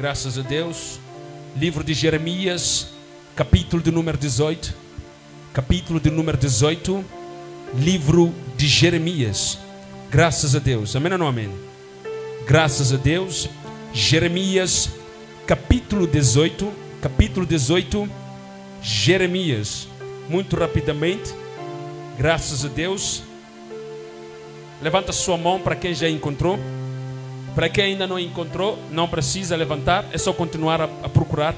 Graças a Deus. Livro de Jeremias, capítulo de número 18. Capítulo de número 18. Livro de Jeremias. Graças a Deus. Amém ou não amém? Graças a Deus. Jeremias, capítulo 18. Capítulo 18. Jeremias. Muito rapidamente. Graças a Deus. Levanta sua mão para quem já encontrou. Para quem ainda não encontrou, não precisa levantar. É só continuar a procurar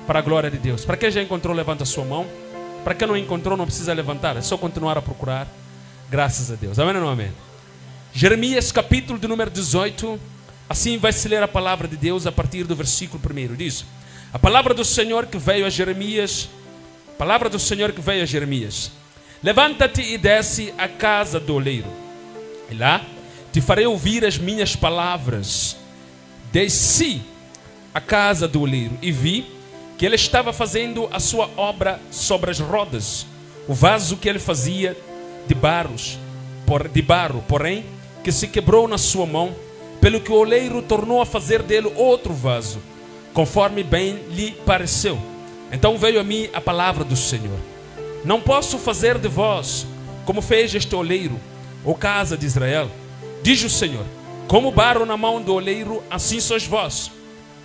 para a glória de Deus. Para quem já encontrou, levanta sua mão. Para quem não encontrou, não precisa levantar. É só continuar a procurar. Graças a Deus. Amém ou não amém? Jeremias, capítulo de número 18. Assim vai se ler a palavra de Deus a partir do versículo 1. Diz: a palavra do Senhor que veio a Jeremias. Palavra do Senhor que veio a Jeremias. Levanta-te e desce à casa do oleiro. E lá te farei ouvir as minhas palavras. Desci à casa do oleiro e vi que ele estava fazendo a sua obra sobre as rodas. O vaso que ele fazia de barro, porém, que se quebrou na sua mão, pelo que o oleiro tornou a fazer dele outro vaso, conforme bem lhe pareceu. Então veio a mim a palavra do Senhor: não posso fazer de vós como fez este oleiro, ó casa de Israel. Diz o Senhor: como barro na mão do oleiro, assim sois vós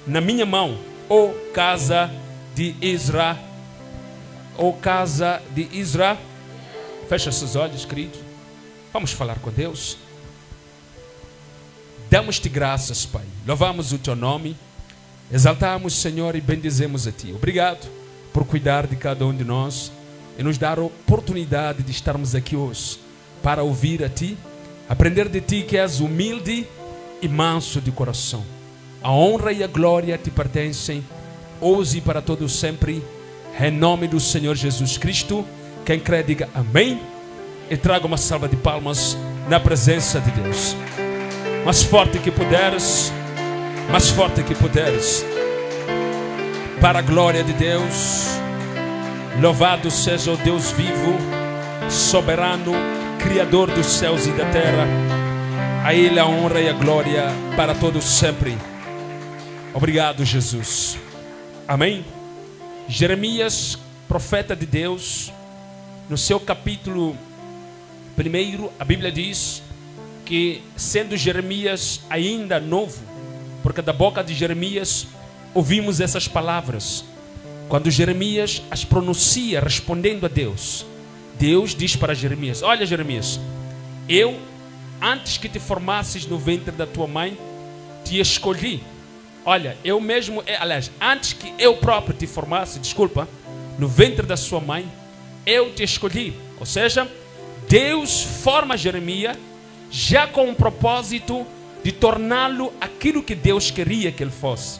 na minha mão, ó casa de Israel. Ó casa de Israel. Fecha seus olhos, querido. Vamos falar com Deus. Damos-te graças, Pai. Louvamos o teu nome. Exaltamos, Senhor, e bendizemos a ti. Obrigado por cuidar de cada um de nós e nos dar a oportunidade de estarmos aqui hoje para ouvir a ti, aprender de ti, que és humilde e manso de coração. A honra e a glória te pertencem hoje e para todos sempre, em nome do Senhor Jesus Cristo. Quem crê, diga amém e traga uma salva de palmas na presença de Deus. Mais forte que puderes, mais forte que puderes, para a glória de Deus. Louvado seja o Deus vivo, soberano, Criador dos céus e da terra. A Ele a honra e a glória para todos sempre. Obrigado, Jesus. Amém. Jeremias, profeta de Deus, no seu capítulo 1, a Bíblia diz que, sendo Jeremias ainda novo, porque da boca de Jeremias ouvimos essas palavras, quando Jeremias as pronuncia respondendo a Deus, Deus diz para Jeremias: olha, Jeremias, eu, antes que te formasses no ventre da tua mãe, te escolhi. Olha, eu mesmo, aliás, antes que eu próprio te formasse, no ventre da sua mãe, eu te escolhi. Ou seja, Deus forma Jeremias já com um propósito de torná-lo aquilo que Deus queria que ele fosse.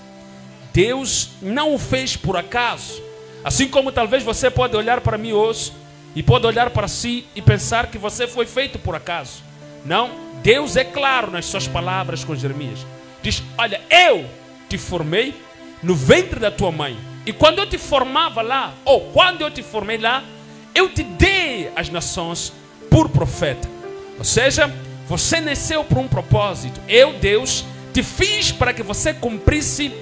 Deus não o fez por acaso. Assim como talvez você pode olhar para mim hoje e pode olhar para si e pensar que você foi feito por acaso. Não, Deus é claro nas suas palavras com Jeremias. Diz: olha, eu te formei no ventre da tua mãe, e quando eu te formava lá, ou quando eu te formei lá, eu te dei as nações por profeta. Ou seja, você nasceu por um propósito. Eu, Deus, te fiz para que você cumprisse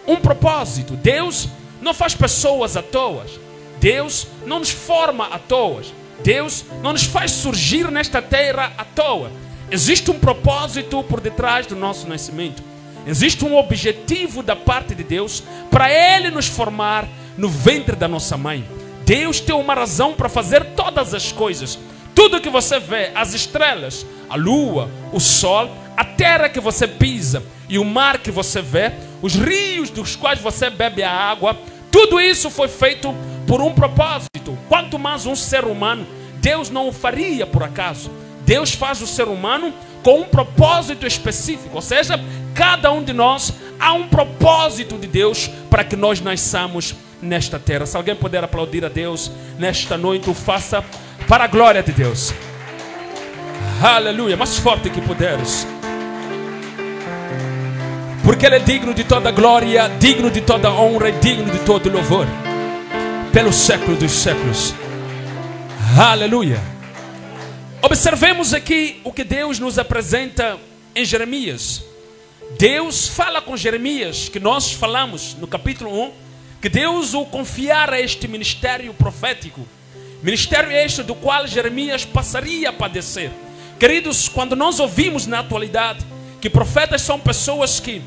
um propósito. Deus não faz pessoas à toa. Deus não nos forma à toa. Deus não nos faz surgir nesta terra à toa. Existe um propósito por detrás do nosso nascimento. Existe um objetivo da parte de Deus para Ele nos formar no ventre da nossa mãe. Deus tem uma razão para fazer todas as coisas. Tudo que você vê, as estrelas, a lua, o sol, a terra que você pisa e o mar que você vê, os rios dos quais você bebe a água, tudo isso foi feito por um propósito. Quanto mais um ser humano, Deus não o faria por acaso. Deus faz o ser humano com um propósito específico. Ou seja, cada um de nós há um propósito de Deus para que nós nasçamos nesta terra. Se alguém puder aplaudir a Deus nesta noite, o faça para a glória de Deus. Aleluia, mais forte que puderes. Porque Ele é digno de toda glória, digno de toda honra e digno de todo louvor, pelos séculos dos séculos. Aleluia. Observemos aqui o que Deus nos apresenta em Jeremias. Deus fala com Jeremias, que nós falamos no capítulo 1, que Deus o confiara este ministério profético. Ministério este do qual Jeremias passaria a padecer. Queridos, quando nós ouvimos na atualidade que profetas são pessoas que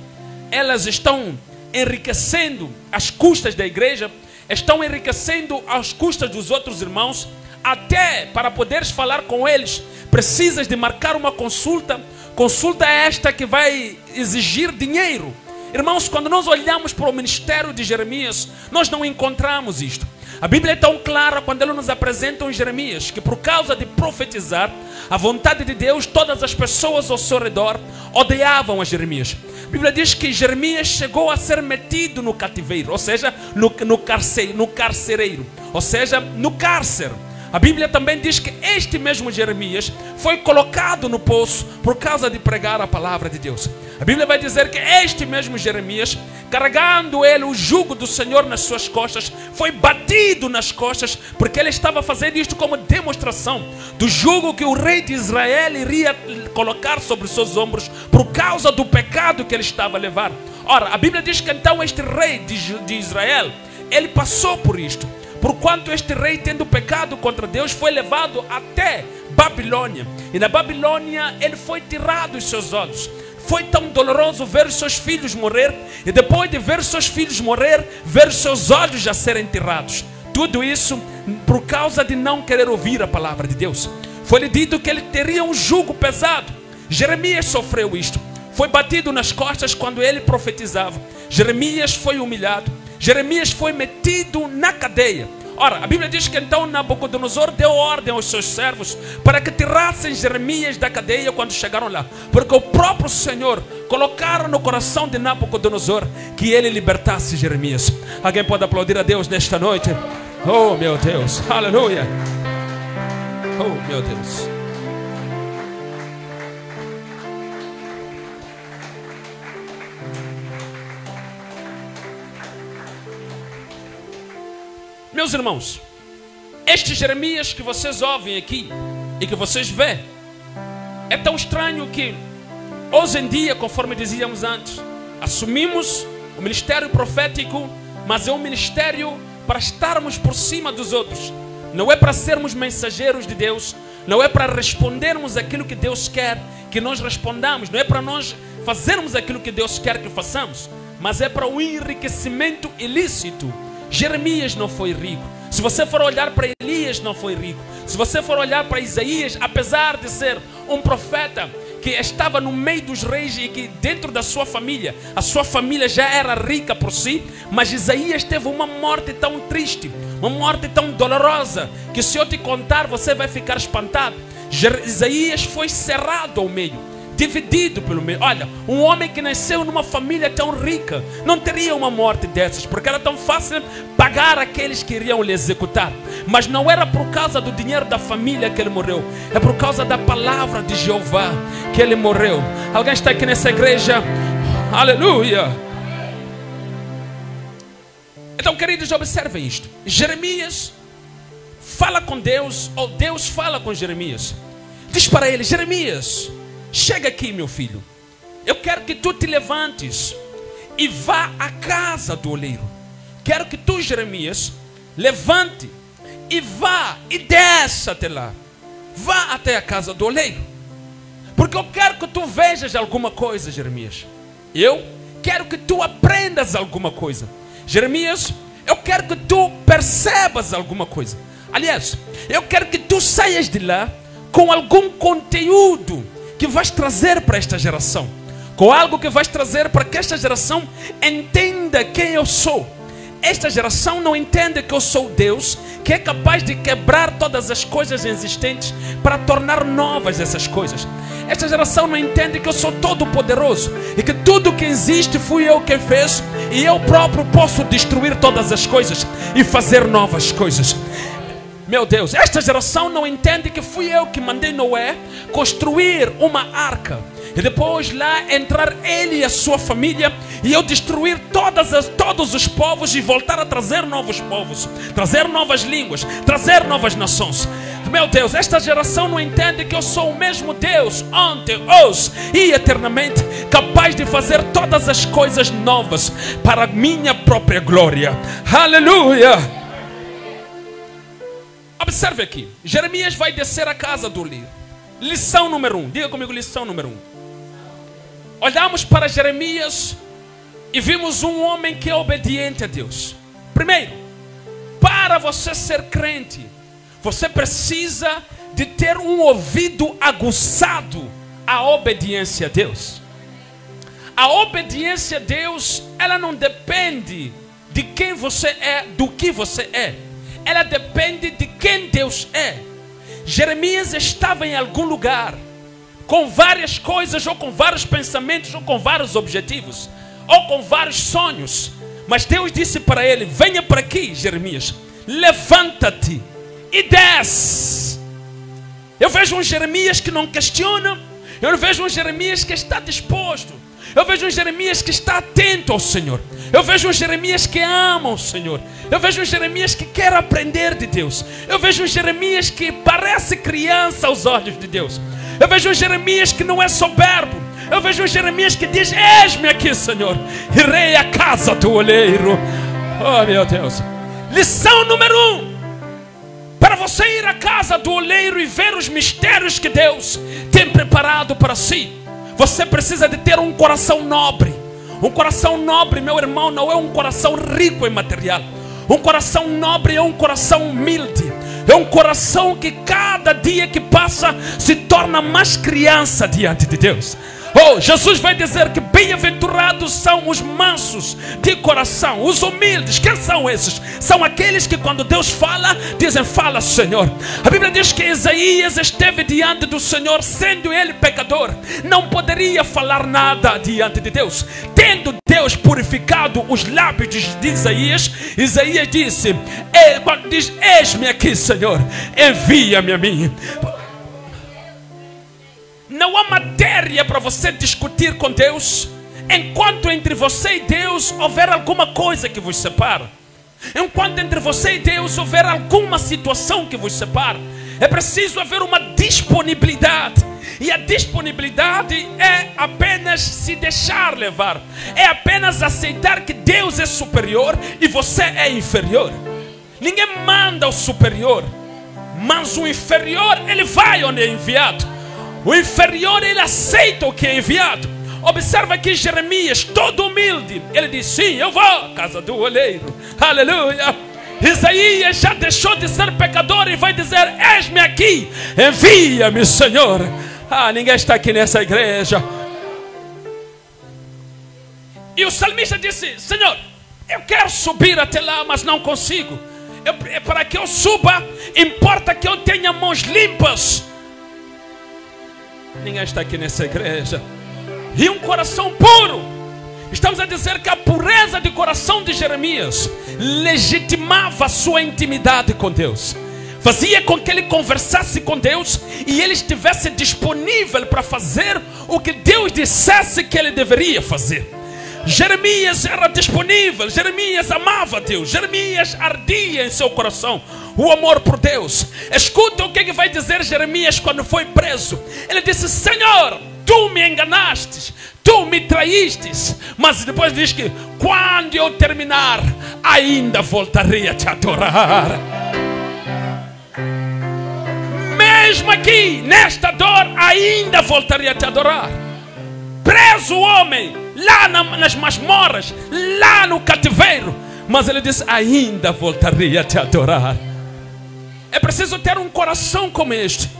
elas estão enriquecendo às custas da igreja, estão enriquecendo às custas dos outros irmãos, até para poderes falar com eles, precisas de marcar uma consulta. Consulta esta que vai exigir dinheiro. Irmãos, quando nós olhamos para o ministério de Jeremias, nós não encontramos isto. A Bíblia é tão clara quando ele nos apresenta em Jeremias que por causa de profetizar a vontade de Deus, todas as pessoas ao seu redor odiavam a Jeremias. A Bíblia diz que Jeremias chegou a ser metido no cativeiro, ou seja, no carcereiro, ou seja, no cárcere. A Bíblia também diz que este mesmo Jeremias foi colocado no poço por causa de pregar a palavra de Deus. A Bíblia vai dizer que este mesmo Jeremias, carregando ele o jugo do Senhor nas suas costas, foi batido nas costas, porque ele estava fazendo isto como demonstração do jugo que o rei de Israel iria colocar sobre os seus ombros por causa do pecado que ele estava a levar. Ora, a Bíblia diz que então este rei de Israel, ele passou por isto. Porquanto este rei, tendo pecado contra Deus, foi levado até Babilônia. E na Babilônia ele foi tirado os seus olhos. Foi tão doloroso ver os seus filhos morrer. E depois de ver os seus filhos morrer, ver os seus olhos já serem tirados. Tudo isso por causa de não querer ouvir a palavra de Deus. Foi-lhe dito que ele teria um jugo pesado. Jeremias sofreu isto. Foi batido nas costas quando ele profetizava. Jeremias foi humilhado. Jeremias foi metido na cadeia. Ora, a Bíblia diz que então Nabucodonosor deu ordem aos seus servos para que tirassem Jeremias da cadeia quando chegaram lá, porque o próprio Senhor colocaram no coração de Nabucodonosor que ele libertasse Jeremias. Alguém pode aplaudir a Deus nesta noite? Oh meu Deus, aleluia. Oh meu Deus. Meus irmãos, este Jeremias que vocês ouvem aqui e que vocês vê, é tão estranho que hoje em dia, conforme dizíamos antes, assumimos o ministério profético, mas é um ministério para estarmos por cima dos outros. Não é para sermos mensageiros de Deus, não é para respondermos aquilo que Deus quer que nós respondamos, não é para nós fazermos aquilo que Deus quer que façamos, mas é para o enriquecimento ilícito. Jeremias não foi rico. Se você for olhar para Elias, não foi rico. Se você for olhar para Isaías, apesar de ser um profeta que estava no meio dos reis e que dentro da sua família, a sua família já era rica por si, mas Isaías teve uma morte tão triste, uma morte tão dolorosa, que se eu te contar você vai ficar espantado. Isaías foi cerrado ao meio, dividido pelo meio. Olha, um homem que nasceu numa família tão rica não teria uma morte dessas, porque era tão fácil pagar aqueles que iriam lhe executar. Mas não era por causa do dinheiro da família que ele morreu, é por causa da palavra de Jeová que ele morreu. Alguém está aqui nessa igreja? Aleluia! Então, queridos, observem isto. Jeremias fala com Deus, ou Deus fala com Jeremias. Diz para ele: Jeremias, chega aqui, meu filho. Eu quero que tu te levantes e vá à casa do oleiro. Quero que tu, Jeremias, levante e vá e desça até lá. Vá até a casa do oleiro. Porque eu quero que tu vejas alguma coisa, Jeremias. Eu quero que tu aprendas alguma coisa. Jeremias, eu quero que tu percebas alguma coisa. Aliás, eu quero que tu saias de lá com algum conteúdo que vais trazer para esta geração, com algo que vais trazer para que esta geração entenda quem eu sou. Esta geração não entende que eu sou Deus, que é capaz de quebrar todas as coisas existentes para tornar novas essas coisas. Esta geração não entende que eu sou todo poderoso e que tudo que existe fui eu quem fez, e eu próprio posso destruir todas as coisas e fazer novas coisas. Meu Deus, esta geração não entende que fui eu que mandei Noé construir uma arca e depois lá entrar ele e a sua família, e eu destruir todos os povos e voltar a trazer novos povos, trazer novas línguas, trazer novas nações. meu Deus, esta geração não entende que eu sou o mesmo Deus ontem, hoje e eternamente, capaz de fazer todas as coisas novas para a minha própria glória. Aleluia! Observe aqui, Jeremias vai descer à casa do oleiro. Lição número 1, diga comigo, lição número 1. Olhamos para Jeremias e vimos um homem que é obediente a Deus. Primeiro, para você ser crente, você precisa de ter um ouvido aguçado à obediência a Deus. A obediência a Deus, ela não depende de quem você é, do que você é. Ela depende de quem Deus é. Jeremias estava em algum lugar, com várias coisas, ou com vários pensamentos, ou com vários objetivos, ou com vários sonhos. Mas Deus disse para ele: venha para aqui, Jeremias, levanta-te e desce. Eu vejo um Jeremias que não questiona. Eu vejo um Jeremias que está disposto. Eu vejo um Jeremias que está atento ao Senhor. Eu vejo um Jeremias que ama o Senhor. Eu vejo um Jeremias que quer aprender de Deus. Eu vejo um Jeremias que parece criança aos olhos de Deus. Eu vejo um Jeremias que não é soberbo. Eu vejo um Jeremias que diz: eis-me aqui, Senhor, irei à casa do oleiro. Oh, meu Deus. Lição número 1. Para você ir à casa do oleiro e ver os mistérios que Deus tem preparado para si, você precisa de ter um coração nobre. Um coração nobre, meu irmão, não é um coração rico em material. Um coração nobre é um coração humilde. É um coração que cada dia que passa se torna mais criança diante de Deus. Oh, Jesus vai dizer que bem-aventurados são os mansos de coração, os humildes. Quem são esses? São aqueles que quando Deus fala, dizem: fala, Senhor. A Bíblia diz que Isaías esteve diante do Senhor, sendo ele pecador, não poderia falar nada diante de Deus. Tendo Deus purificado os lábios de Isaías, Isaías disse, quando diz: eis-me aqui, Senhor, envia-me a mim. Não há matéria para você discutir com Deus enquanto entre você e Deus houver alguma coisa que vos separa. Enquanto entre você e Deus houver alguma situação que vos separa. É preciso haver uma disponibilidade. E a disponibilidade é apenas se deixar levar. É apenas aceitar que Deus é superior e você é inferior. Ninguém manda o superior, mas o inferior, ele vai onde é enviado. O inferior, ele aceita o que é enviado. Observa aqui Jeremias, todo humilde. Ele diz: sim, eu vou à casa do oleiro. Aleluia. Isaías já deixou de ser pecador e vai dizer: eis-me aqui, envia-me, Senhor. Ah, ninguém está aqui nessa igreja. E o salmista disse: Senhor, eu quero subir até lá, mas não consigo. Para que eu suba, importa que eu tenha mãos limpas. Ninguém está aqui nessa igreja. E um coração puro. Estamos a dizer que a pureza de coração de Jeremias legitimava a sua intimidade com Deus. Fazia com que ele conversasse com Deus e ele estivesse disponível para fazer o que Deus dissesse que ele deveria fazer. Jeremias era disponível, Jeremias amava Deus, Jeremias ardia em seu coração o amor por Deus. Escuta o que vai dizer Jeremias quando foi preso. Ele disse: Senhor, tu me enganaste, tu me traíste, mas depois diz que quando eu terminar, ainda voltarei a te adorar. Mesmo aqui, nesta dor, ainda voltarei a te adorar. Preso o homem, lá nas masmorras, lá no cativeiro, mas ele disse: ainda voltarei a te adorar. É preciso ter um coração como este.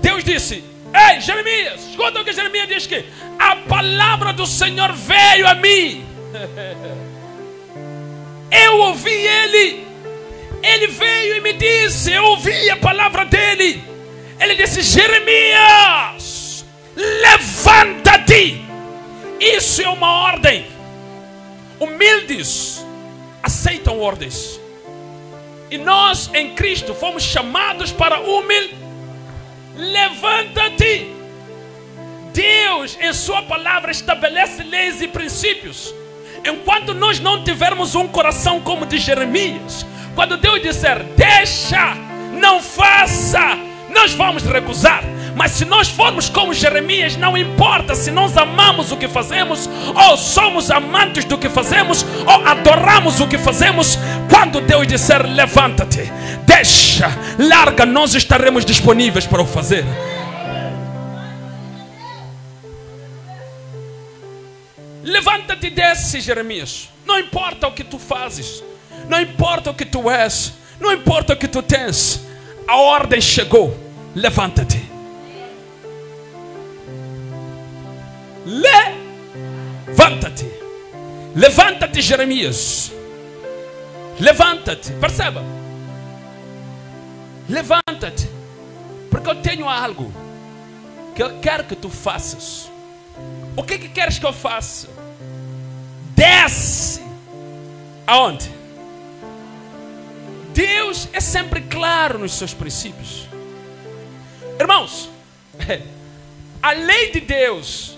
Deus disse: ei, Jeremias, escuta o que Jeremias diz, que a palavra do Senhor veio a mim. Eu ouvi ele. Ele veio e me disse, eu ouvi a palavra dele. Ele disse: Jeremias, levanta-te. Isso é uma ordem. Humildes aceitam ordens. E nós em Cristo fomos chamados para humilde. Levanta-te. Deus em sua palavra estabelece leis e princípios. Enquanto nós não tivermos um coração como de Jeremias, quando Deus disser: deixa, não faça, nós vamos recusar. Mas se nós formos como Jeremias, não importa se nós amamos o que fazemos, ou somos amantes do que fazemos, ou adoramos o que fazemos, quando Deus disser levanta-te, deixa, larga, nós estaremos disponíveis para o fazer. Levanta-te e desce, Jeremias. Não importa o que tu fazes, não importa o que tu és, não importa o que tu tens, a ordem chegou, levanta-te. Levanta-te. Levanta-te, Jeremias. Levanta-te. Perceba. Levanta-te. Porque eu tenho algo que eu quero que tu faças. O que queres que eu faça? Desce. Aonde? Deus é sempre claro nos seus princípios. Irmãos, a lei de Deus,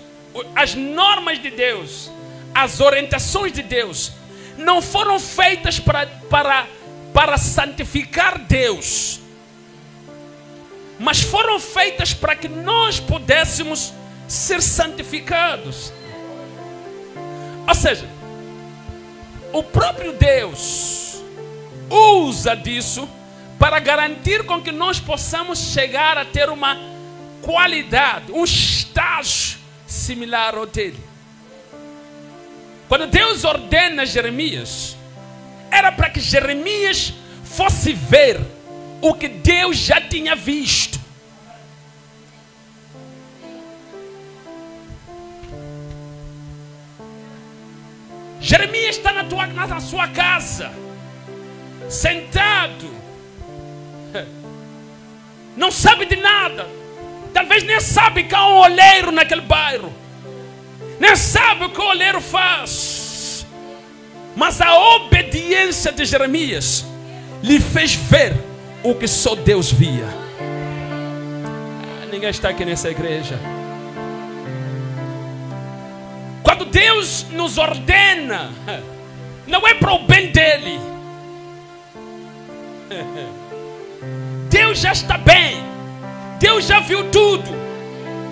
as normas de Deus, as orientações de Deus não foram feitas para santificar Deus, mas foram feitas para que nós pudéssemos ser santificados. Ou seja, o próprio Deus usa disso para garantir com que nós possamos chegar a ter uma qualidade, um estágio similar ao dele. Quando Deus ordena Jeremias, era para que Jeremias fosse ver o que Deus já tinha visto. Jeremias está na sua casa, sentado, não sabe de nada. Talvez nem sabe que há um oleiro naquele bairro, nem sabe o que o oleiro faz. Mas a obediência de Jeremias lhe fez ver o que só Deus via. Ninguém está aqui nessa igreja. Quando Deus nos ordena, não é para o bem dele. Deus já está bem. Deus já viu tudo.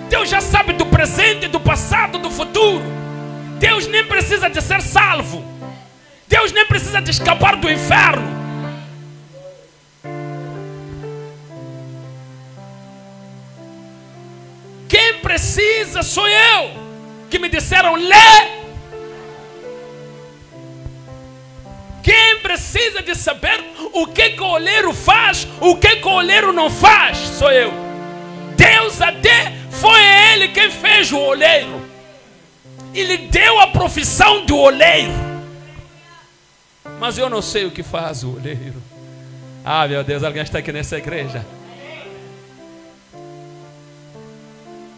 Deus já sabe do presente, do passado, do futuro. Deus nem precisa de ser salvo. Deus nem precisa de escapar do inferno. Quem precisa sou eu, que me disseram lê. Quem precisa de saber o que o oleiro faz, o que o oleiro não faz, sou eu. Deus até foi ele quem fez o oleiro. Ele deu a profissão do oleiro. Mas eu não sei o que faz o oleiro. Ah, meu Deus, alguém está aqui nessa igreja.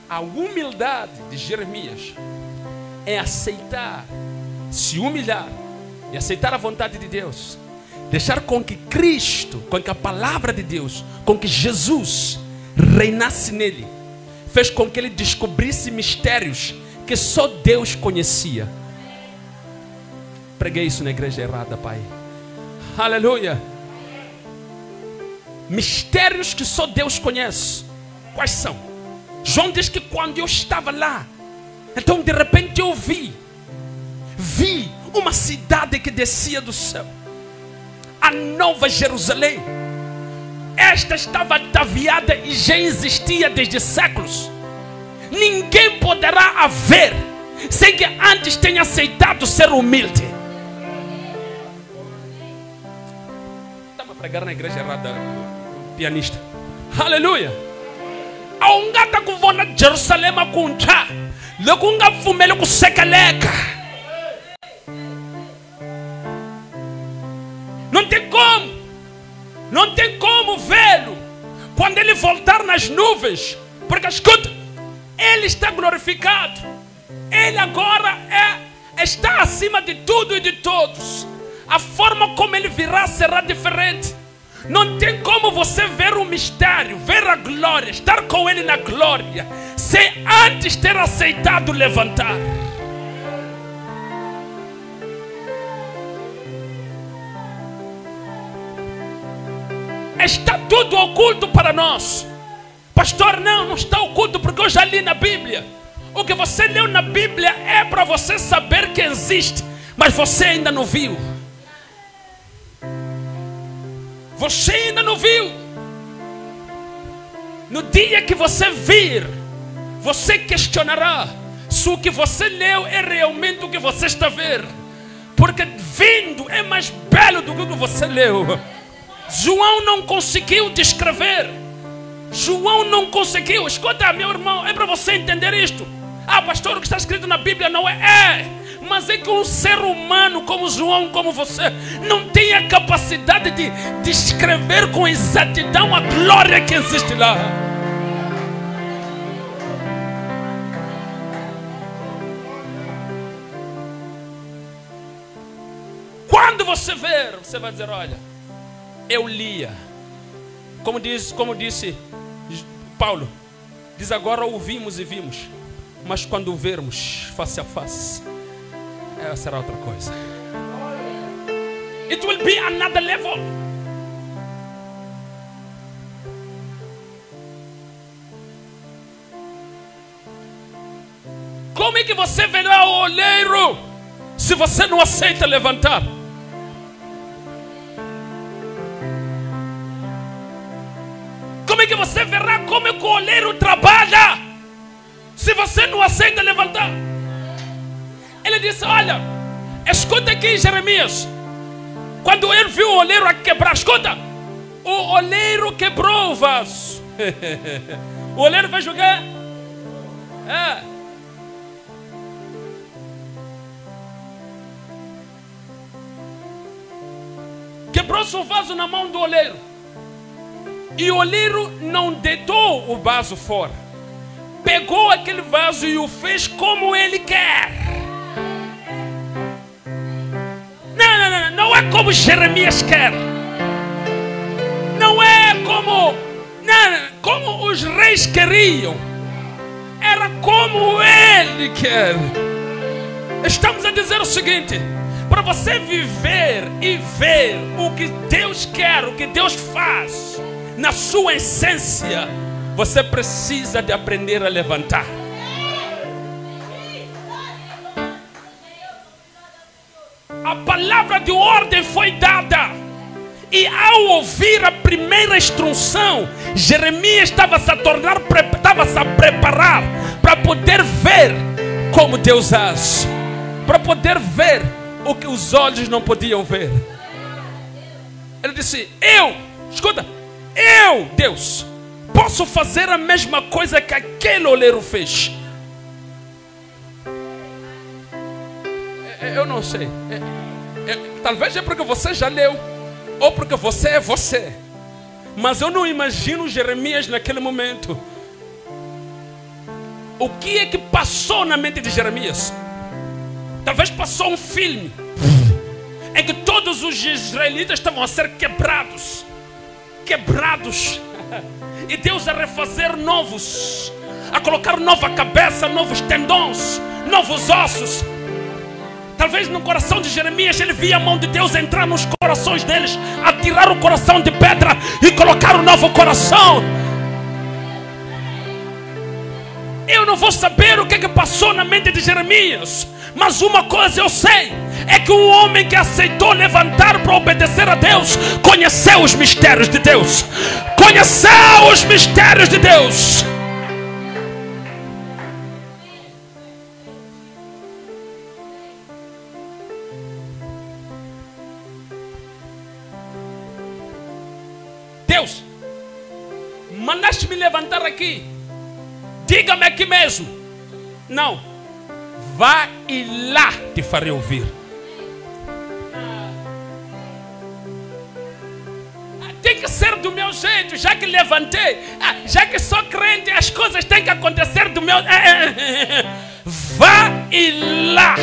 A humildade de Jeremias é aceitar, se humilhar e aceitar a vontade de Deus. Deixar com que Cristo, com que a palavra de Deus, com que Jesus reinasse nele, fez com que ele descobrisse mistérios que só Deus conhecia. Preguei isso na igreja errada, Pai. Aleluia. Mistérios que só Deus conhece. Quais são? João diz que quando eu estava lá, então de repente eu vi uma cidade que descia do céu, a Nova Jerusalém. Esta estava ataviada e já existia desde séculos. Ninguém poderá haver sem que antes tenha aceitado ser humilde. Estava a pregar na igreja errada, pianista. Aleluia. A ungata kuvona Jerusalém kuncha, lekunga fumele kusekeleka. Não tem como vê-lo quando ele voltar nas nuvens, porque escuta, ele está glorificado. Ele agora está acima de tudo e de todos. A forma como ele virá será diferente. Não tem como você ver o mistério, ver a glória, estar com ele na glória, sem antes ter aceitado levantar. está tudo oculto para nós. Pastor, não está oculto, porque eu já li na Bíblia. O que você leu na Bíblia é para você saber que existe, mas você ainda não viu. Você ainda não viu. No dia que você vir, você questionará se o que você leu é realmente o que você está a ver. Porque vendo é mais belo do que o que você leu. João não conseguiu descrever. João não conseguiu. Escuta, meu irmão, é para você entender isto. Ah, pastor, o que está escrito na Bíblia não é. Mas é que um ser humano como João, como você, não tem a capacidade de descrever com exatidão a glória que existe lá. Quando você ver, você vai dizer, olha, eu lia. Como disse Paulo, diz agora ouvimos e vimos, mas quando vermos face a face, será outra coisa. It will be another level. Como é que você verá o olheiro se você não aceita levantar? Como é que você verá como é que o olheiro trabalha se você não aceita levantar? Ele disse, olha, escuta aqui Jeremias. Quando ele viu o olheiro a quebrar, escuta, o olheiro quebrou o vaso. O olheiro vai jogar. Quebrou-se o vaso na mão do olheiro. E o olheiro não deitou o vaso fora. Pegou aquele vaso e o fez como ele quer. Não é como Jeremias quer. Não é como os reis queriam. Era como ele quer. Estamos a dizer o seguinte: para você viver e ver o que Deus quer, o que Deus faz na sua essência, você precisa de aprender a levantar. A palavra de ordem foi dada, e ao ouvir a primeira instrução, Jeremias estava-se a preparar para poder ver como Deus age, para poder ver o que os olhos não podiam ver. Ele disse, escuta, Deus, posso fazer a mesma coisa que aquele olheiro fez. Eu não sei. Talvez é porque você já leu, ou porque você é você. Mas eu não imagino Jeremias naquele momento. O que é que passou na mente de Jeremias? Talvez passou um filme em que todos os israelitas estavam a ser quebrados. E Deus a refazer novos, a colocar nova cabeça, novos tendões, novos ossos. Talvez no coração de Jeremias ele via a mão de Deus entrar nos corações deles, a tirar o coração de pedra e colocar um novo coração. Eu não vou saber o que passou na mente de Jeremias, mas uma coisa eu sei, é que um homem que aceitou levantar para obedecer a Deus, conheceu os mistérios de Deus. Conheceu os mistérios de Deus. Deus, mandaste-me levantar aqui. Diga-me aqui mesmo. Não. Vá e lá te farei ouvir. Tem que ser do meu jeito, já que levantei. Já que sou crente, as coisas têm que acontecer do meu... Vá e lá.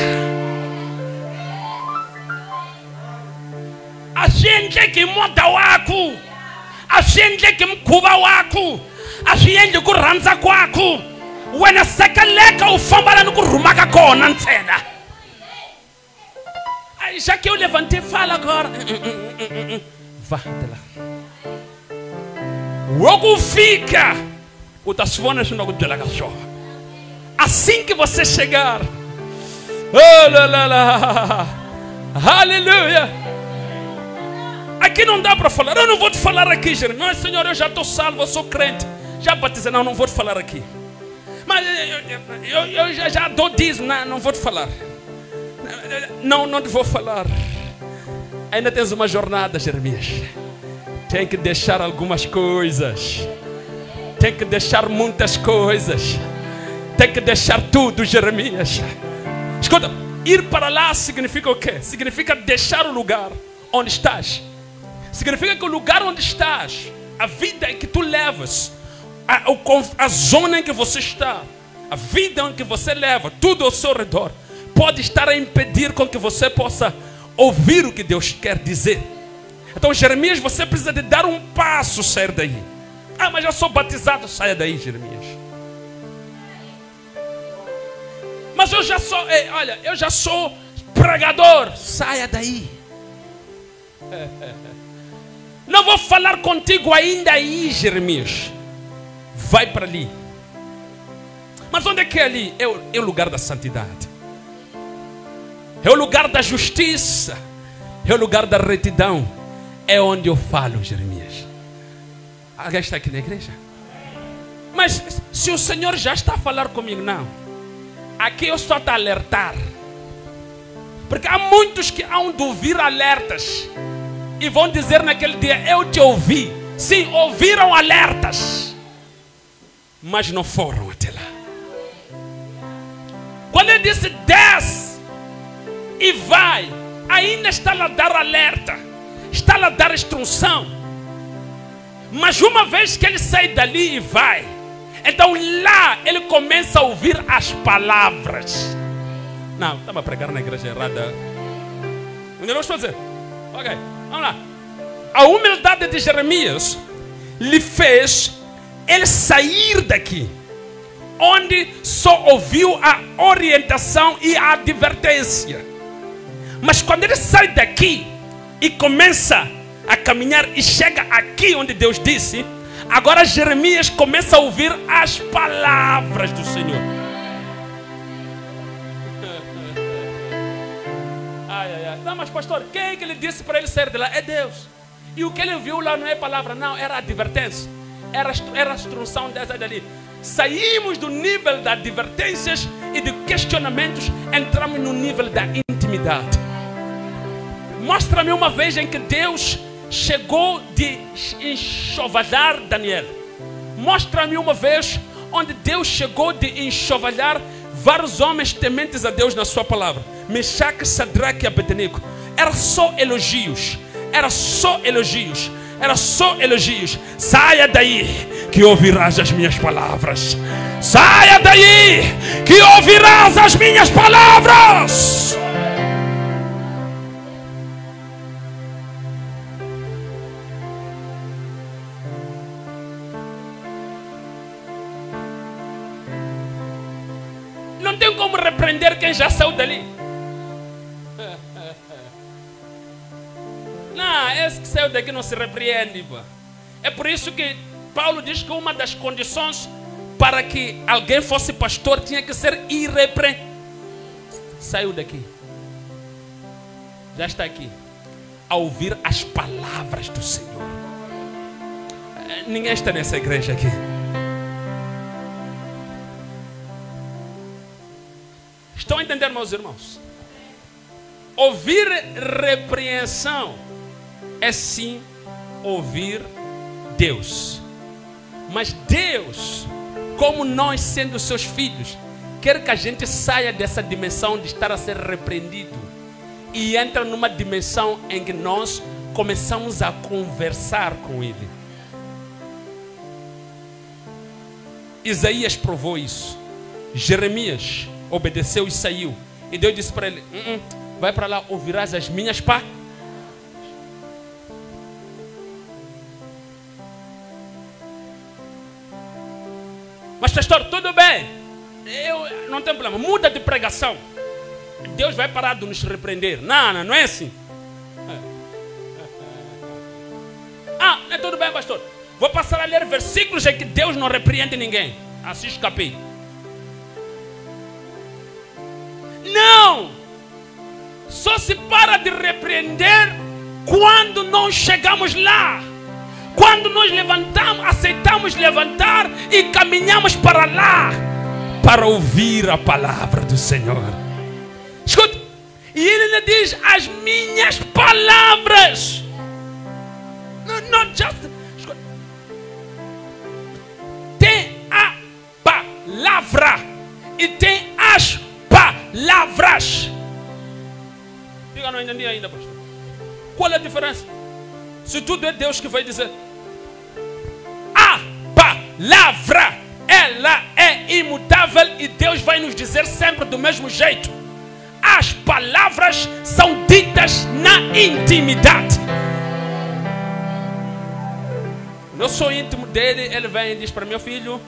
A gente que monta o aco, a gente que mkuba o aco, a gente que ranza o aco. Wena sakaleka ufambala nukurumaka kona ntsena. Já que eu levantei, fala agora. Vá até lá. logo fica o tasfones no delegação. Assim que você chegar, oh, lá, lá, lá. Aleluia. Aqui não dá para falar. Eu não vou te falar aqui, Jeremias. Mas, Senhor, eu já estou salvo, eu sou crente. Já batizei. Não vou te falar aqui. Mas eu já dou dízimo. Não vou te falar. Não te vou falar. Ainda tens uma jornada, Jeremias. Tem que deixar algumas coisas. Tem que deixar muitas coisas. Tem que deixar tudo, Jeremias. Escuta, ir para lá significa o quê? Significa deixar o lugar onde estás. Significa que o lugar onde estás, a vida em que tu levas, a zona em que você está, a vida em que você leva, tudo ao seu redor, pode estar a impedir com que você possa ouvir o que Deus quer dizer. Então, Jeremias, você precisa de dar um passo, sair daí. Ah, mas já sou batizado. Saia daí, Jeremias. Mas eu já sou pregador. Saia daí. Não vou falar contigo ainda aí, Jeremias. Vai para ali. Mas onde é que é ali? É o lugar da santidade. É o lugar da justiça. É o lugar da retidão. É onde eu falo, Jeremias. Alguém está aqui na igreja? Mas se o Senhor já está a falar comigo, não. Aqui eu só estou a alertar. Porque há muitos que hão de ouvir alertas e vão dizer naquele dia: eu te ouvi. Sim, ouviram alertas, mas não foram até lá. Quando ele disse desce e vai, ainda está lá a dar alerta, está lá a dar instrução. Mas uma vez que ele sai dali e vai, então lá ele começa a ouvir as palavras. Não, estava a pregar na igreja errada. Onde eu estou a dizer? Ok, vamos lá. A humildade de Jeremias lhe fez ele sair daqui, onde só ouviu a orientação e a advertência. Mas quando ele sai daqui e começa a caminhar e chega aqui onde Deus disse, agora Jeremias começa a ouvir as palavras do Senhor. Não, mas pastor, quem é que ele disse para ele sair de lá? É Deus. E o que ele viu lá não é palavra, não, era advertência. Era a instrução dessa dali. Saímos do nível de advertências e de questionamentos, entramos no nível da intimidade. Mostra-me uma vez em que Deus chegou de enxovalhar Daniel. Mostra-me uma vez onde Deus chegou de enxovalhar vários homens tementes a Deus na sua palavra. Mesaque, Sadraque e Abednego. Era só elogios. Era só elogios. Era só elogios. Saia daí que ouvirás as minhas palavras. Saia daí que ouvirás as minhas palavras. Não tem como repreender quem já saiu dali. Não, esse que saiu daqui não se repreende. Pô. É por isso que Paulo diz que uma das condições para que alguém fosse pastor tinha que ser irrepreensível. Saiu daqui. Já está aqui. A ouvir as palavras do Senhor. Ninguém está nessa igreja aqui. Estão a entender, meus irmãos? Ouvir repreensão é sim ouvir Deus. Mas Deus, como nós sendo seus filhos, quer que a gente saia dessa dimensão de estar a ser repreendido e entra numa dimensão em que nós começamos a conversar com Ele. Isaías provou isso. Jeremias obedeceu e saiu. E Deus disse para ele: vai para lá, ouvirás as minhas palavras. Mas pastor, tudo bem, eu não tenho problema, muda de pregação. Deus vai parar de nos repreender. Não é assim. Ah, é tudo bem, pastor. Vou passar a ler versículos em que Deus não repreende ninguém. Assim escapei. Não! Só se para de repreender quando nós chegamos lá. Quando nós levantamos, aceitamos levantar e caminhamos para lá, para ouvir a palavra do Senhor. Escuta, e ele lhe diz: as minhas palavras. Not just. Escuta, tem a palavra e tem as palavras. Diga, não entendi ainda, pastor. Qual é a diferença? Se tudo é Deus que vai dizer, a palavra, ela é imutável e Deus vai nos dizer sempre do mesmo jeito. As palavras são ditas na intimidade. Eu sou íntimo dele, ele vem e diz para meu filho: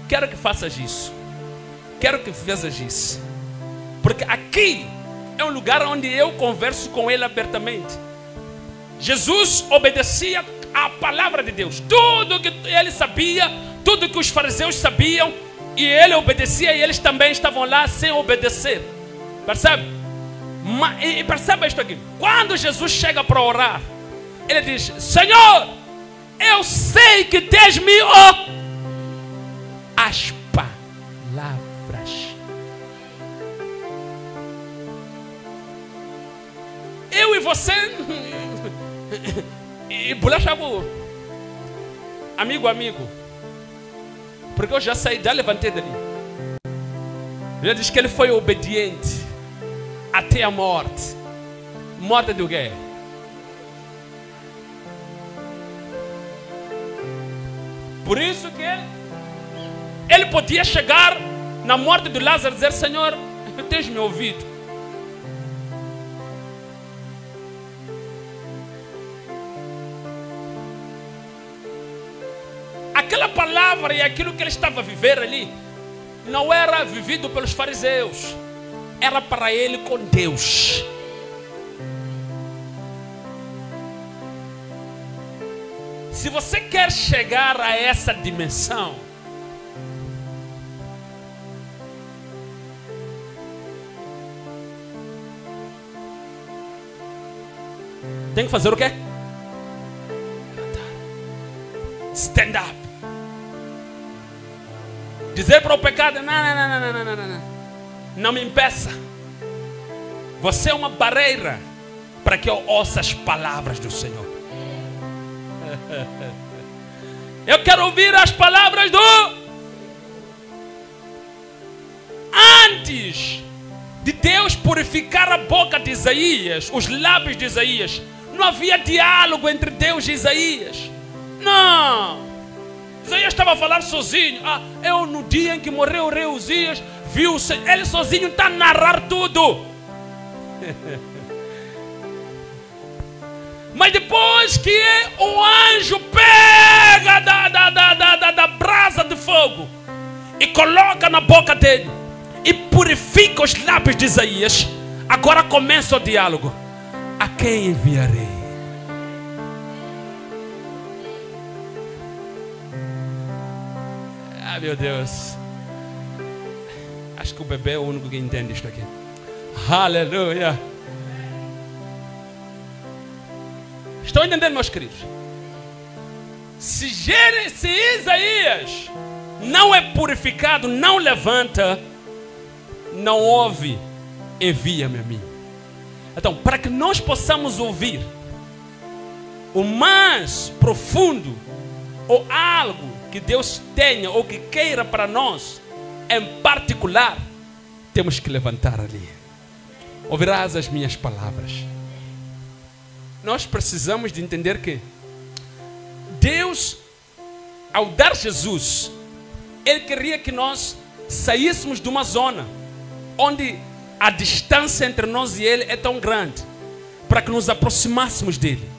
quero que faças isso, quero que faças isso, porque aqui é um lugar onde eu converso com ele abertamente. Jesus obedecia à palavra de Deus. Tudo que ele sabia, tudo que os fariseus sabiam, e ele obedecia, e eles também estavam lá sem obedecer. Percebe? E perceba isto aqui. Quando Jesus chega para orar, ele diz: Senhor, eu sei que tens-me as palavras. Eu e você e bolacha, amigo, porque eu já saí dali, levantei dali. Ele diz que ele foi obediente até a morte. Morte do quê? Por isso que ele podia chegar na morte de Lázaro e dizer: Senhor, tens me ouvido. Aquela palavra e aquilo que ele estava a viver ali não era vivido pelos fariseus, era para ele com Deus. Se você quer chegar a essa dimensão, tem que fazer o quê? Stand up. Dizer para o pecado: não me impeça. Você é uma barreira para que eu ouça as palavras do Senhor. Eu quero ouvir as palavras do... Antes de Deus purificar a boca de Isaías, os lábios de Isaías, não havia diálogo entre Deus e Isaías. Não. Isaías estava a falar sozinho. Eu no dia em que morreu o rei Uzias, viu ele sozinho, está a narrar tudo. Mas depois que o anjo pega da brasa de fogo e coloca na boca dele e purifica os lábios de Isaías, agora começa o diálogo. A quem enviarei? Ah, meu Deus. Acho que o bebê é o único que entende isto aqui. Aleluia. Estão entendendo, meus queridos? Se Isaías não é purificado, não levanta, não ouve, envia-me a mim. Então, para que nós possamos ouvir o mais profundo, ou algo que Deus tenha ou que queira para nós, em particular, temos que levantar ali. Ouvirás as minhas palavras. Nós precisamos de entender que Deus, ao dar Jesus, Ele queria que nós saíssemos de uma zona onde a distância entre nós e Ele é tão grande, para que nos aproximássemos dEle,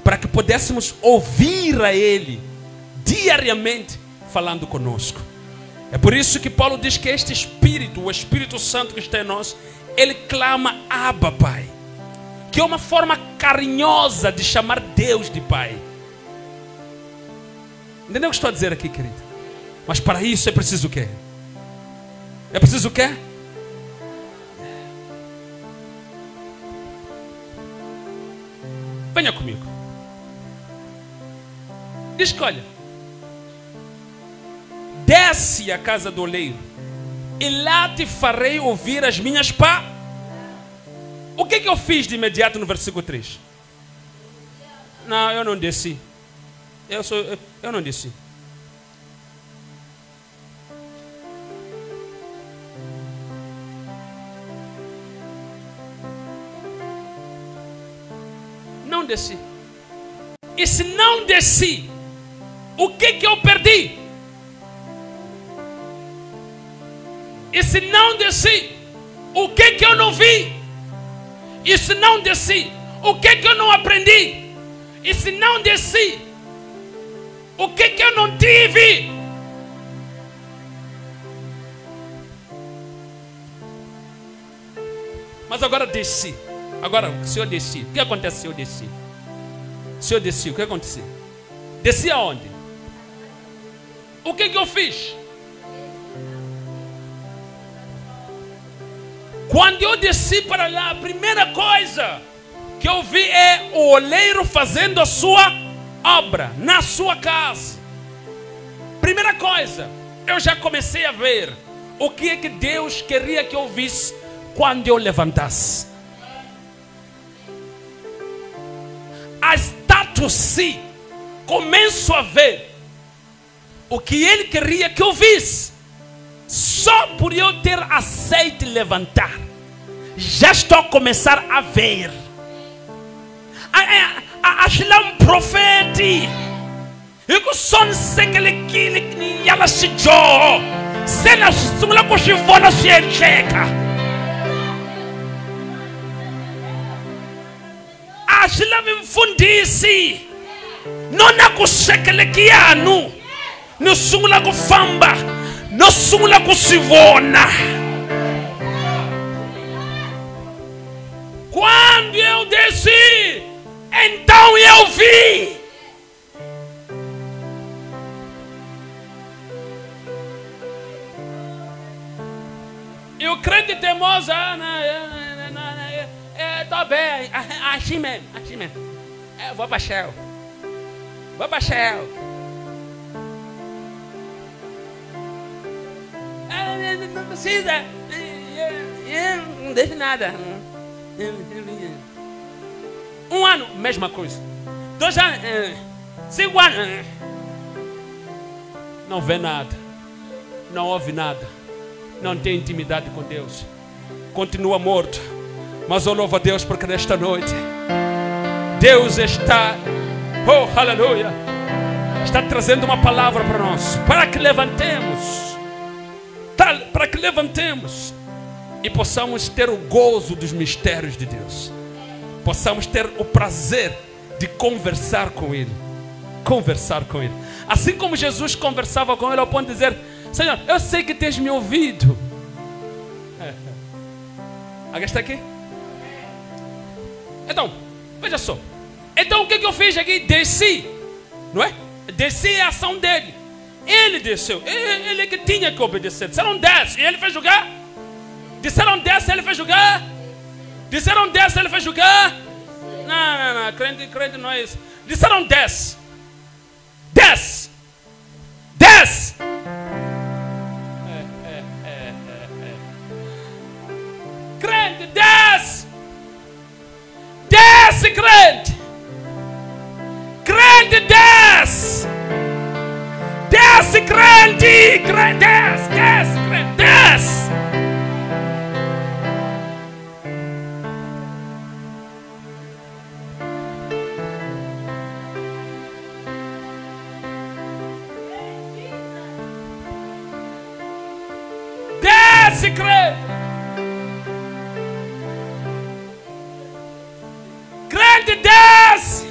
para que pudéssemos ouvir a Ele diariamente falando conosco. É por isso que Paulo diz que este Espírito, o Espírito Santo que está em nós, ele clama Abba, Pai, que é uma forma carinhosa de chamar Deus de Pai. Entendeu o que estou a dizer aqui, querido? Mas para isso é preciso o quê? É preciso o quê? Venha comigo. Diz que olha, desce à casa do oleiro e lá te farei ouvir as minhas palavras. O que eu fiz de imediato no versículo 3? Não, eu não desci. Eu não desci. Não desci. E se não desci, o que eu perdi? E se não desci, o que eu não vi? E se não desci, o que eu não aprendi? E se não desci, o que eu não tive? Mas agora desci. Agora, se eu desci, o que acontece se eu desci? Se eu desci, o que aconteceu? Desci aonde? O que eu fiz? Quando eu desci para lá, a primeira coisa que eu vi é o oleiro fazendo a sua obra na sua casa. Primeira coisa, eu já comecei a ver o que é que Deus queria que eu visse quando eu levantasse. A status-se, começo a ver o que Ele queria que eu visse. Só por eu ter aceito levantar, já estou a começar a ver. Acho lá um profeta. E que son sei que ele que ela se jo. Se na sumula ko shivona se cheka. Acho lá me fundisi. Não na ko sekele kiano. No sumula ko famba. No sumula ko sivona. Quando eu desci, então eu vi. E o crente teimoso, tô bem, assim mesmo. Vou para Shell. Não precisa, não deixa nada. 1 ano, mesma coisa. 2 anos, 5 anos, não vê nada, não ouve nada, não tem intimidade com Deus, continua morto. Mas eu louvo a Deus porque nesta noite Deus está, oh aleluia, está trazendo uma palavra para nós, para que levantemos e possamos ter o gozo dos mistérios de Deus, possamos ter o prazer de conversar com Ele. Assim como Jesus conversava com Ele ao ponto de dizer: Senhor, eu sei que tens me ouvido. Alguém está aqui? Então, veja só. Então o que eu fiz aqui? Desci, não é? Desci é a ação dele. Ele desceu, ele é que tinha que obedecer. Disseram desce, e ele fez julgar. Disseram desce, ele fez julgar. Disseram desce, ele fez julgar. Não, crente não é isso. Disseram desce. Crente, desce. Desce, crente. Crente, desce. Desce, crente. Desce, crente, desce. Desce, crente. Crente, desce.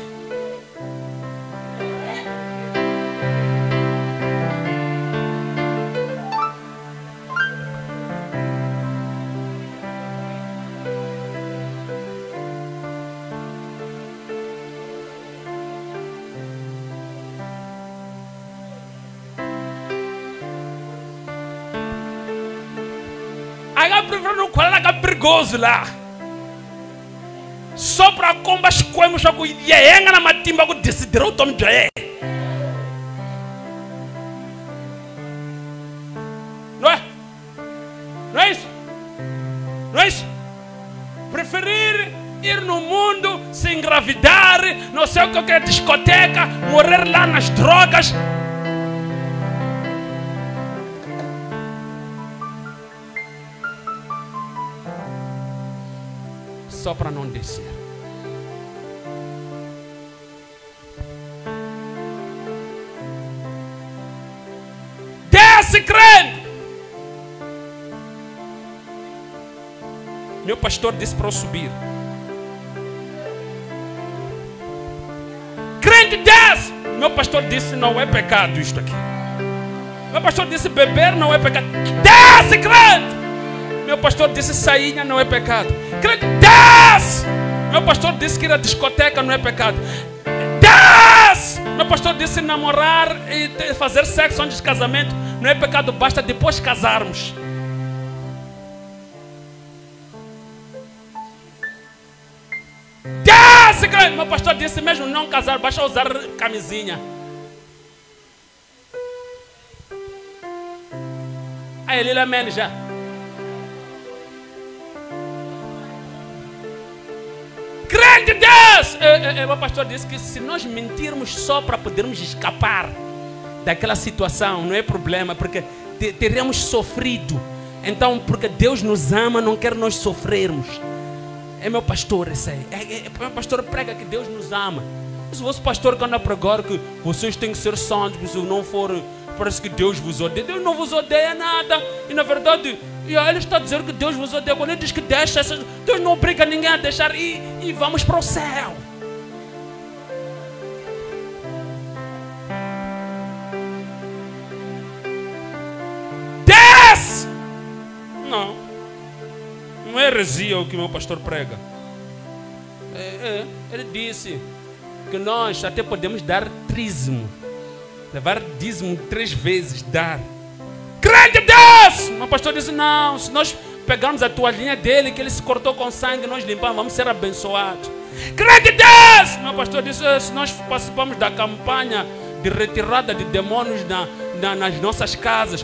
Aí prefere não colar na perigoso lá. Só para combater coisas já que é na matimba que decidiram tomar já. Não é? Não é isso? Não é isso? Preferir ir no mundo, se engravidar, não sei o que é discoteca, morrer lá nas drogas. Só para não descer. Desce, crente! Meu pastor disse para eu subir. Crente, desce! Meu pastor disse: não é pecado isto aqui. Meu pastor disse: beber não é pecado. Desce, crente! Meu pastor disse: sainha não é pecado. Crente, desce! Meu pastor disse que ir à discoteca não é pecado. Desce! Meu pastor disse: namorar e fazer sexo antes de casamento não é pecado, basta depois casarmos. Desce, crente! Meu pastor disse: mesmo não casar, basta usar camisinha. Aí ele amém já. Crente, Deus! O pastor disse que se nós mentirmos só para podermos escapar daquela situação, não é problema, porque teremos sofrido. Então, porque Deus nos ama, não quer nós sofrermos. É meu pastor, esse aí. Meu pastor prega que Deus nos ama. Se o vosso pastor que anda a pregar que vocês têm que ser santos, se não for, parece que Deus vos odeia. Deus não vos odeia nada. E na verdade, ele está a dizer que Deus vos odeia. Quando ele diz que deixa, Deus não obriga ninguém a deixar e vamos para o céu. Desce! Não é heresia o que meu pastor prega. Ele disse que nós até podemos dar dízimo. Levar dízimo 3 vezes, dar. Crente, Deus! Meu pastor disse: não, se nós pegarmos a toalhinha dele, que ele se cortou com sangue, nós limpamos, vamos ser abençoados. Crente, Deus! Meu pastor disse: se nós participamos da campanha de retirada de demônios nas nossas casas,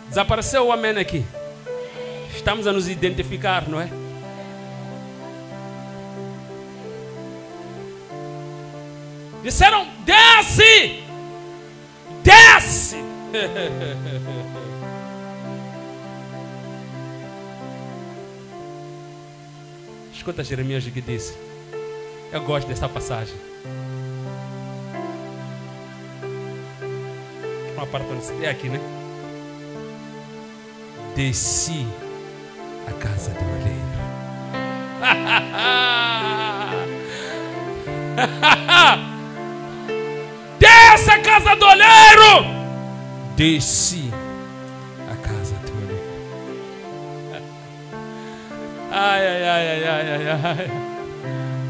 desapareceu o amém aqui. Estamos a nos identificar, não é? Disseram: desce! Desce! Escuta Jeremias o que disse. Eu gosto dessa passagem. Uma parte é aqui, né? Desci a casa do oleiro. Desce a casa do oleiro. Desci a casa do oleiro. Ai.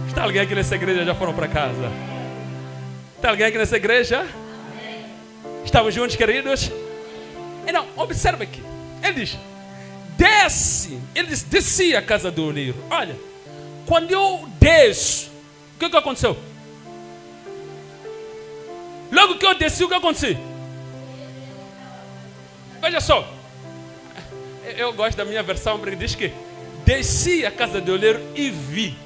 Está alguém aqui nessa igreja? Já foram para casa? Está alguém aqui nessa igreja? Estamos juntos, queridos? Então, observa aqui. Ele diz: desce. Ele diz: desci a casa do oleiro. Olha, quando eu desço, o que aconteceu? Logo que eu desci, o que aconteceu? Veja só. Eu gosto da minha versão, porque diz que desci a casa do oleiro e vi.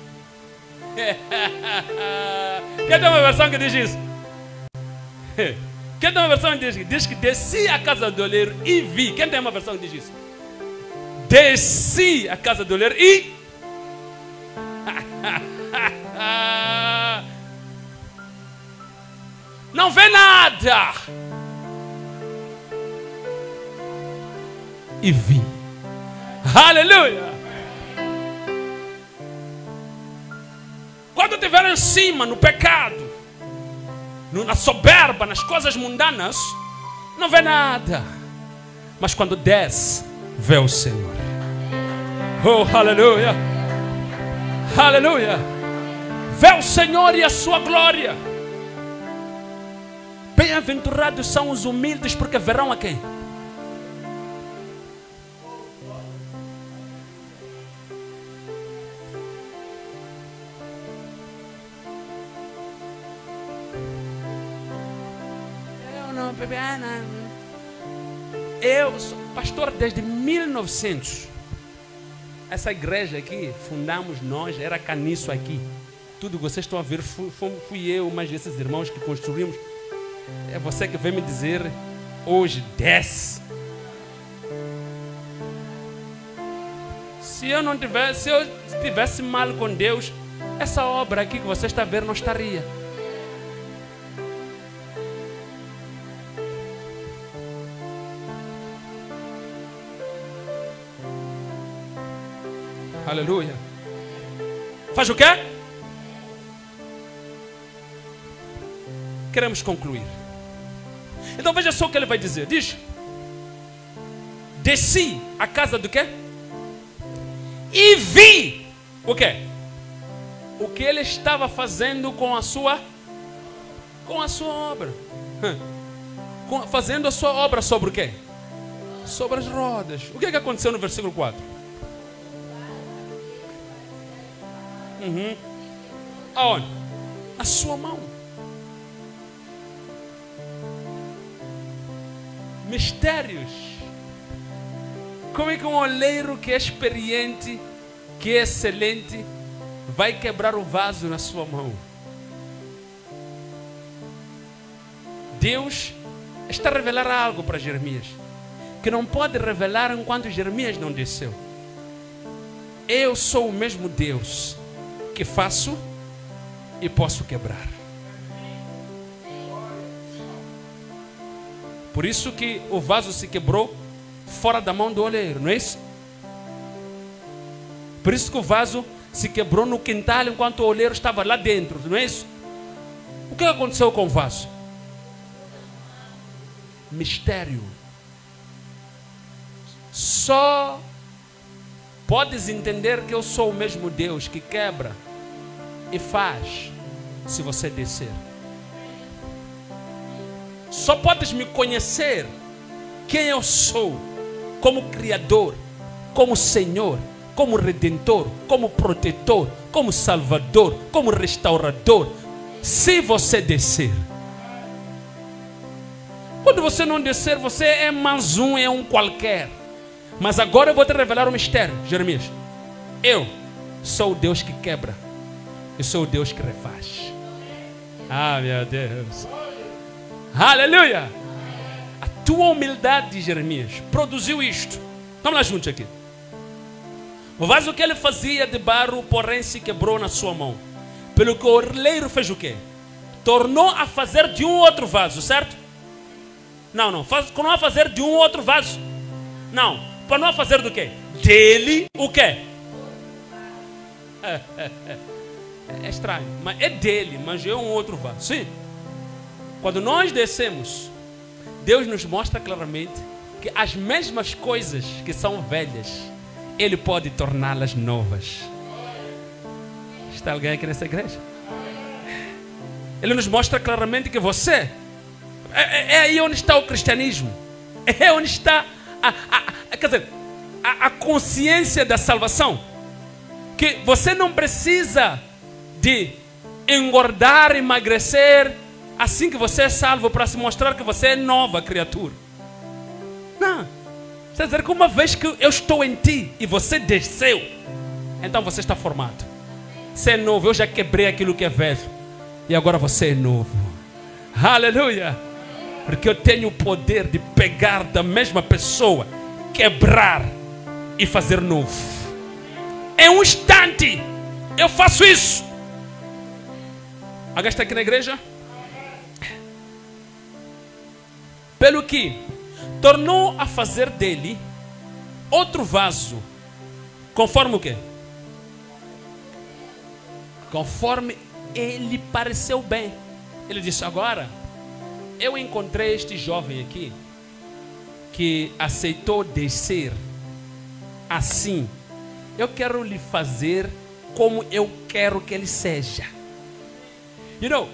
Quer ter uma versão que diz isso? Quem tem uma versão que diz que desci a casa do oleiro e vi? Quem tem uma versão que diz isso? Desci a casa do oleiro e... não vê nada. E vi. Aleluia. Quando estiver em cima, no pecado, na soberba, nas coisas mundanas, não vê nada. Mas quando desce, vê o Senhor. Oh, aleluia. Aleluia. Vê o Senhor e a sua glória. Bem-aventurados são os humildes, porque verão a quem? Eu sou pastor desde 1900. Essa igreja aqui, fundamos nós, era caniço aqui. Tudo que vocês estão a ver, fui eu, mas esses irmãos que construímos. É você que vem me dizer, hoje desce. Se eu tivesse mal com Deus, essa obra aqui que você está a ver não estaria. Aleluia. Faz o quê? Queremos concluir. Então veja só o que ele vai dizer. Diz: desci a casa do quê? E vi o quê? O que ele estava fazendo com a sua obra. Fazendo a sua obra sobre o quê? Sobre as rodas. O que é que aconteceu no versículo 4? Aonde? Na sua mão. Mistérios. Como é que um oleiro que é experiente, que é excelente, vai quebrar o vaso na sua mão? Deus está a revelar algo para Jeremias, que não pode revelar enquanto Jeremias não desceu. Eu sou o mesmo Deus que faço e posso quebrar. Por isso que o vaso se quebrou fora da mão do oleiro, não é isso? Por isso que o vaso se quebrou no quintal enquanto o oleiro estava lá dentro, não é isso? O que aconteceu com o vaso? Mistério. Só podes entender que eu sou o mesmo Deus que quebra e faz se você descer. Só podes me conhecer quem eu sou, como Criador, como Senhor, como Redentor, como Protetor, como Salvador, como Restaurador, se você descer. Quando você não descer, você é mais um, é um qualquer. Mas agora eu vou te revelar um mistério, Jeremias. Eu sou o Deus que quebra. Eu sou o Deus que refaz. Ah, meu Deus. Aleluia. A tua humildade, Jeremias, produziu isto. Vamos lá juntos aqui. O vaso que ele fazia de barro, porém, se quebrou na sua mão. Pelo que o oleiro fez o quê? Tornou a fazer de um outro vaso, certo? Não. Tornou a fazer de um outro vaso. Não. Tornou a fazer do quê? Dele o quê? É estranho, mas é dele, mas é um outro vaso. Sim. Quando nós descemos, Deus nos mostra claramente que as mesmas coisas que são velhas, Ele pode torná-las novas. Está alguém aqui nessa igreja? Ele nos mostra claramente que você é aí onde está o cristianismo. É onde está a consciência da salvação. Que você não precisa de engordar, emagrecer, assim que você é salvo, para se mostrar que você é nova criatura. Não. Quer dizer que uma vez que eu estou em ti e você desceu, então você está formado. Você é novo. Eu já quebrei aquilo que é velho e agora você é novo. Aleluia. Porque eu tenho o poder de pegar da mesma pessoa, quebrar e fazer novo. Em um instante eu faço isso. Alguém está aqui na igreja? Pelo que tornou a fazer dele outro vaso, conforme o quê? Conforme ele pareceu bem. Ele disse: agora eu encontrei este jovem aqui que aceitou descer assim. Eu quero lhe fazer como eu quero que ele seja.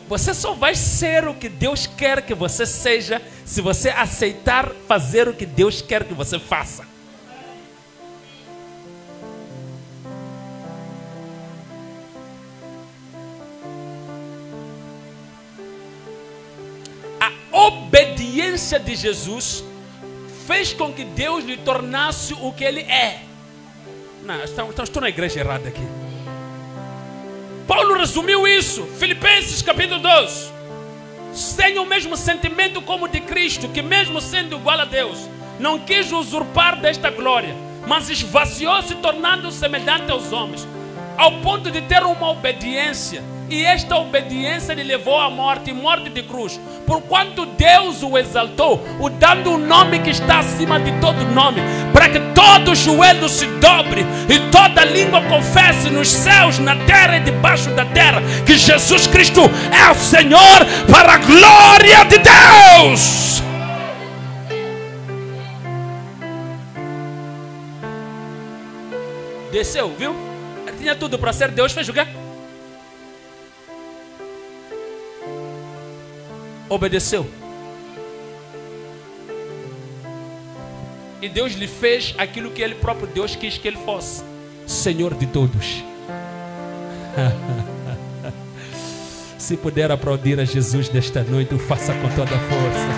Você só vai ser o que Deus quer que você seja se você aceitar fazer o que Deus quer que você faça. A obediência de Jesus fez com que Deus lhe tornasse o que Ele é. Não, estou na igreja errada aqui. Paulo resumiu isso, Filipenses capítulo 2. Tenha o mesmo sentimento como de Cristo, que mesmo sendo igual a Deus, não quis usurpar desta glória, mas esvaziou-se, tornando-se semelhante aos homens, ao ponto de ter uma obediência. E esta obediência lhe levou à morte, morte de cruz. Porquanto Deus o exaltou, o dando o nome que está acima de todo nome, para que todo joelho se dobre e toda língua confesse nos céus, na terra e debaixo da terra, que Jesus Cristo é o Senhor, para a glória de Deus. Desceu, viu? Ele tinha tudo para ser Deus, fez o quê? Obedeceu. E Deus lhe fez aquilo que Ele próprio Deus quis que Ele fosse: Senhor de todos. Se puder aplaudir a Jesus desta noite, o faça com toda a força.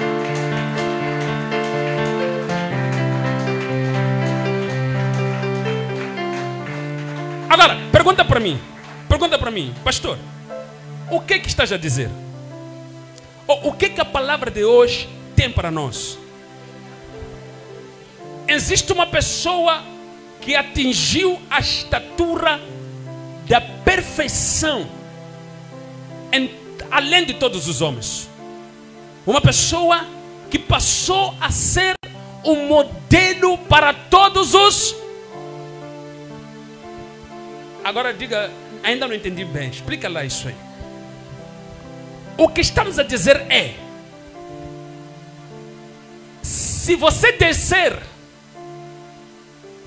Agora, pergunta para mim, pastor, o que estás a dizer? O que a palavra de hoje tem para nós? Existe uma pessoa que atingiu a estatura da perfeição além de todos os homens. Uma pessoa que passou a ser um modelo para todos os... Agora diga, ainda não entendi bem, explica lá isso aí. O que estamos a dizer é: se você descer,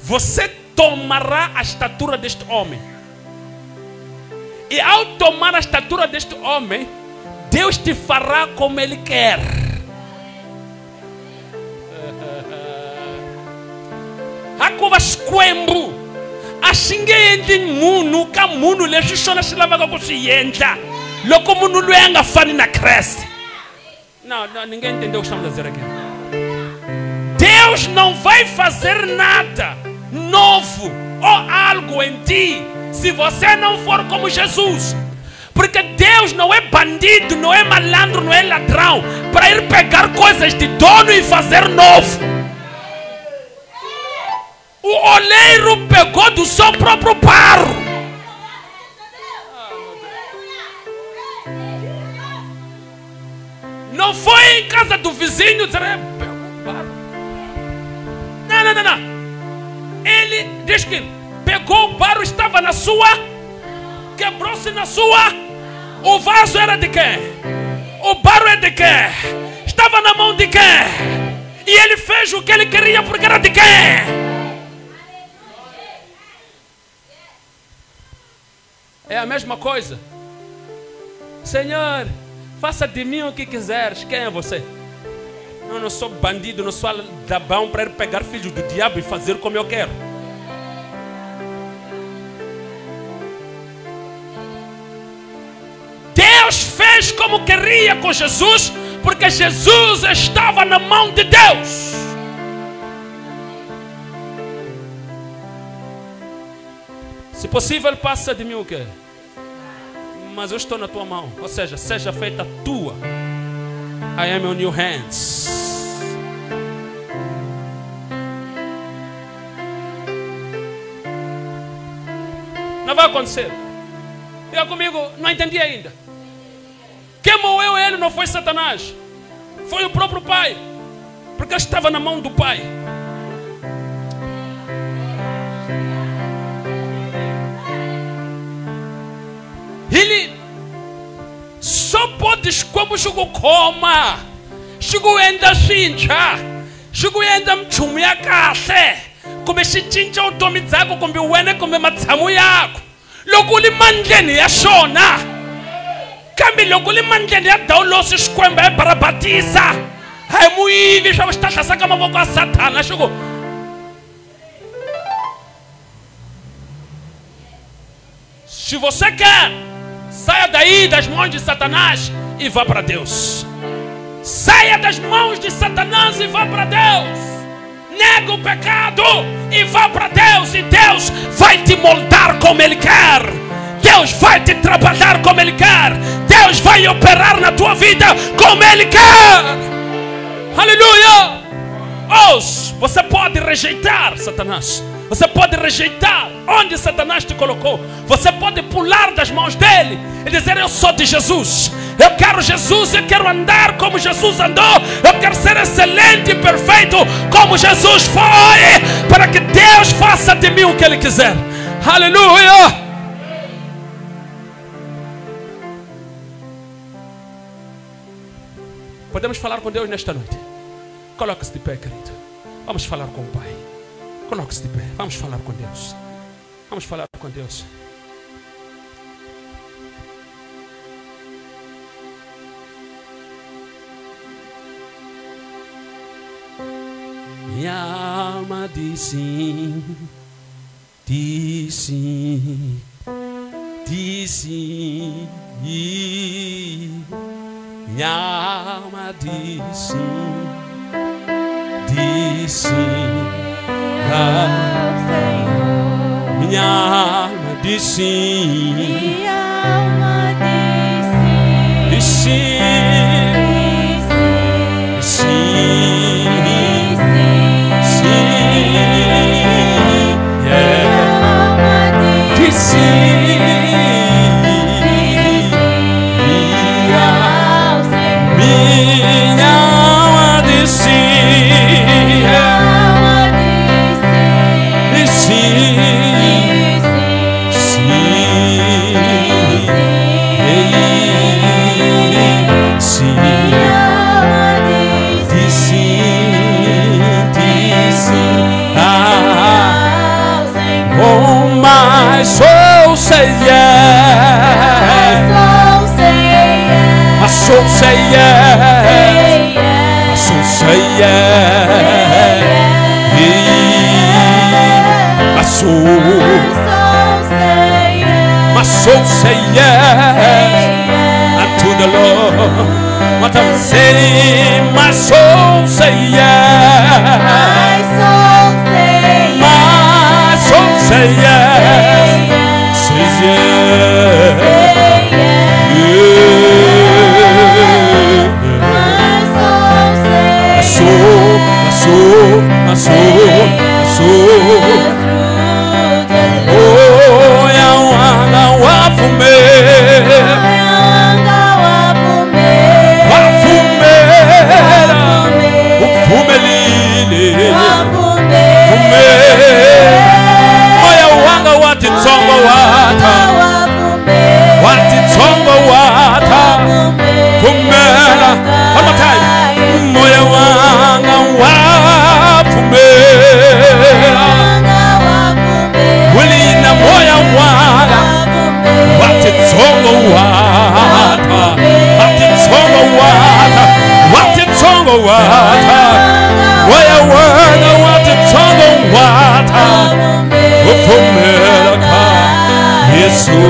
você tomará a estatura deste homem. E ao tomar a estatura deste homem, Deus te fará como Ele quer. Hakuvas kwembu, ashingendi munu kamunu leshishona shilavaga kusiyenda. Loko munu luenga fani na creste. Não, ninguém entendeu o que estamos a dizer aqui. Deus não vai fazer nada novo ou algo em ti se você não for como Jesus. Porque Deus não é bandido, não é malandro, não é ladrão para ir pegar coisas de dono e fazer novo. O oleiro pegou do seu próprio barro. Não foi em casa do vizinho dizer: não. Ele diz que pegou o barro, estava na sua, quebrou-se na sua. O vaso era de quem? O barro é de quem? Estava na mão de quem? E ele fez o que ele queria porque era de quem? É a mesma coisa. Senhor, faça de mim o que quiseres. Quem é você? Eu não sou bandido, não sou ladrão para ir pegar filho do diabo e fazer como eu quero. Deus fez como queria com Jesus, porque Jesus estava na mão de Deus. Se possível, passa de mim o quê? Mas eu estou na tua mão. Ou seja, seja feita a tua. I am on your hands. Não vai acontecer. Diga comigo, não entendi ainda. Quem moeu ele não foi Satanás, foi o próprio Pai, porque estava na mão do Pai. Ele só pode como jogo coma, jogo ainda cincha, jogo ainda mchumia kase, como se cincha o tomi zako como uene como matsamu yako, logo li mandeni ya shona. kambe loko le mandleni ya dawulosi xikwembe para batisa hai muyivi swa swi ta hlasa ka mavoko ya Satana xiko. Se você quer, saia daí das mãos de Satanás e vá para Deus. Saia das mãos de Satanás e vá para Deus. Nega o pecado e vá para Deus. E Deus vai te moldar como Ele quer. Deus vai te trabalhar como Ele quer. Deus vai operar na tua vida como Ele quer. Aleluia! Hoje você pode rejeitar Satanás. Você pode rejeitar onde Satanás te colocou. Você pode pular das mãos dele e dizer: eu sou de Jesus. Eu quero Jesus, eu quero andar como Jesus andou. Eu quero ser excelente e perfeito como Jesus foi, para que Deus faça de mim o que Ele quiser. Aleluia! Podemos falar com Deus nesta noite. Coloque-se de pé, querido. Vamos falar com o Pai. Coloque-se de pé. Vamos falar com Deus. Vamos falar com Deus. Minha alma diz sim, diz sim, diz sim. Minha alma diz sim, diz sim. Minha alma diz sim, minha alma diz sim, diz sim, diz sim, diz sim, minha alma diz sim, soul say yes. My soul say yes. My soul say yes. My soul say yes unto the Lord. What I'm saying, my soul say yes. My soul say yes. Says yes. My soul. Oh, yeah, wafume, ufumelile, moya wanga watitsongo wata, fumela, one more time, moya wanga wafumela, ulina moya wanga watitsongo wata, moya wanga watitsongo wata, ufumela ka Yesu.